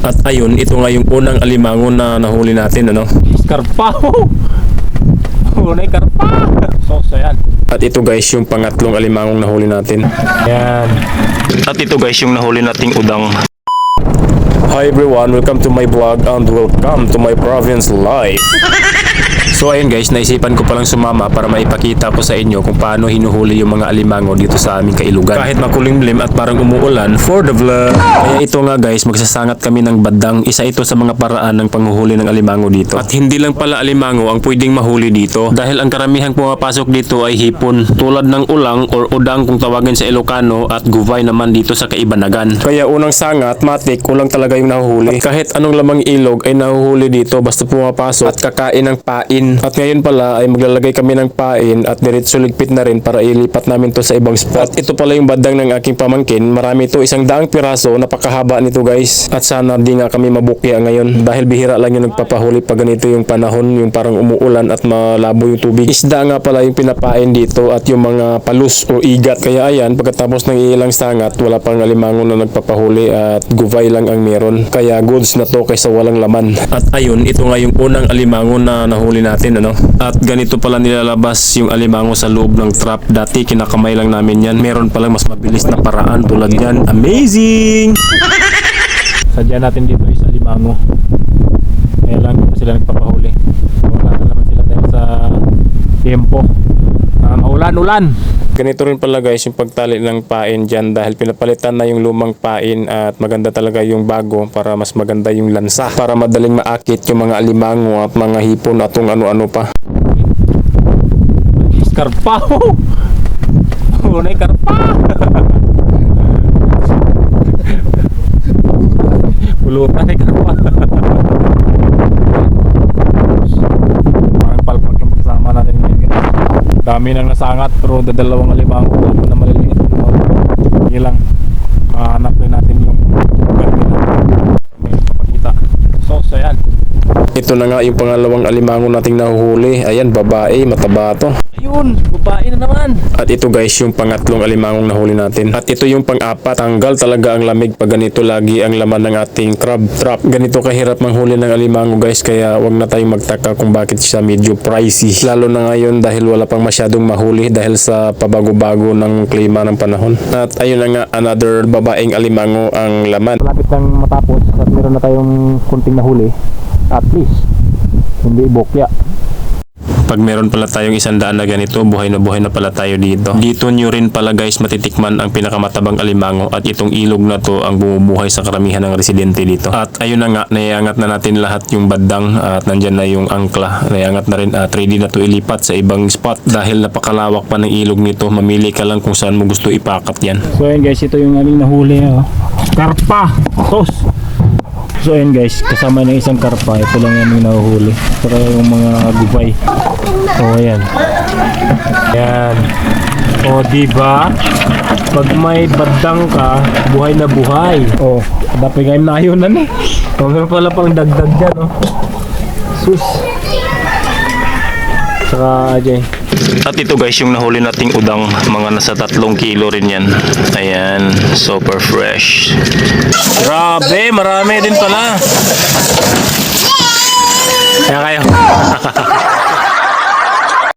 At ayun, ito nga yung unang alimango na nahuli natin, ano? Karpaho! Unay karpa! So yan. At ito guys, yung pangatlong alimangong nahuli natin. Yan. At ito guys, yung nahuli nating udang. Hi everyone, welcome to my vlog and welcome to my province life. So ayun guys, naisipan ko palang sumama para maipakita ko sa inyo kung paano hinuhuli yung mga alimango dito sa aming kailugan. Kahit makulimlim at parang umuulan, for the vlog. Kaya ito nga guys, magsasangat kami ng badang. Isa ito sa mga paraan ng panghuhuli ng alimango dito. At hindi lang pala alimango ang pwedeng mahuli dito. Dahil ang karamihang pumapasok dito ay hipon. Tulad ng ulang or udang kung tawagin sa Ilocano at guvay naman dito sa Kaibanagan. Kaya unang sangat, matik, ulang talaga yung nahuhuli. At kahit anong lamang ilog ay nahuhuli dito basta pumapasok at kakain ng pain. At ngayon pala ay maglalagay kami ng pain at diretso ligpit na rin para ilipat namin to sa ibang spot. At ito pala yung badang ng aking pamangkin. Marami to, 100 piraso, napakahaba nito guys. At sana di nga kami mabukya ngayon dahil bihira lang yung nagpapahuli pag ganito yung panahon, yung parang umuulan at malabo yung tubig. Isda nga pala yung pinapain dito at yung mga palus o igat. Kaya ayan, pagkatapos ng ilang sangat, wala pang alimango na nagpapahuli at guvay lang ang meron. Kaya goods na to kaysa walang laman. At ayun, ito nga yung unang alimango na nahuli natin, ano? At ganito pala nilalabas yung alimango sa loob ng trap. Dati kinakamay lang namin yan. Meron palang mas mabilis na paraan tulad yan. Amazing! Sadya natin dito is alimango. Kaya lang sila nagpapahuli. Wala na naman sila dahil sa tempo. Maulan-ulan. Ganito rin pala guys yung pagtali ng pain dyan dahil pinapalitan na yung lumang pain at maganda talaga yung bago para mas maganda yung lansa. Para madaling maakit yung mga alimango at mga hipon at kung ano-ano pa. Karpaho! Unay karpa! Pulutan ay karpa. Parang palpak yung kasama natin ngayon. Dami nang nasangat pero dalawang alimango na maliliit. Sige lang. Hanap rin natin yung lugar nila. May kapakita. So yan. Ito na nga yung pangalawang alimango nating nahuhuli. Ayan, babae, mataba to. Ayun, babae na naman. At ito guys yung pangatlong alimangong nahuli natin. At ito yung pang-apat. Tanggal talaga ang lamig pag ganito lagi ang laman ng ating crab trap. Ganito kahirap manghuli ng alimango guys, kaya wag na tayong magtaka kung bakit siya medyo pricey. Lalo na ngayon dahil wala pang masyadong mahuli dahil sa pabago-bago ng klima ng panahon. At ayun na nga, another babaeng alimango ang laman. Malapit nang matapos at meron na tayong kunting nahuli. At least hindi bokya. Pag meron pala tayong 100 na ganito, buhay na pala tayo dito. Dito nyo rin pala guys matitikman ang pinakamatabang alimango at itong ilog na to ang bumubuhay sa karamihan ng residente dito. At ayun na nga, naiangat na natin lahat yung badang at nandyan na yung angkla. Naiangat na rin at ready na to ilipat sa ibang spot dahil napakalawak pa ng ilog nito. Mamili ka lang kung saan mo gusto ipakat yan. So ayun guys, ito yung aming nahuli. Karpa! Sos! So ayun guys, kasama ng isang karpa, ito lang yung nahuhuli. Saka yung mga gubay. O ayan. Ayan. O diba? Pag may badang ka, buhay na buhay. O, dapat ngayon na yun na. O meron pala pang dagdag dyan, o. Sus. Saka Jay. At ito guys yung nahuli nating udang, mga nasa 3 kilo rin yan. Ayan, super fresh. Grabe, marami din pala. Kaya kayo.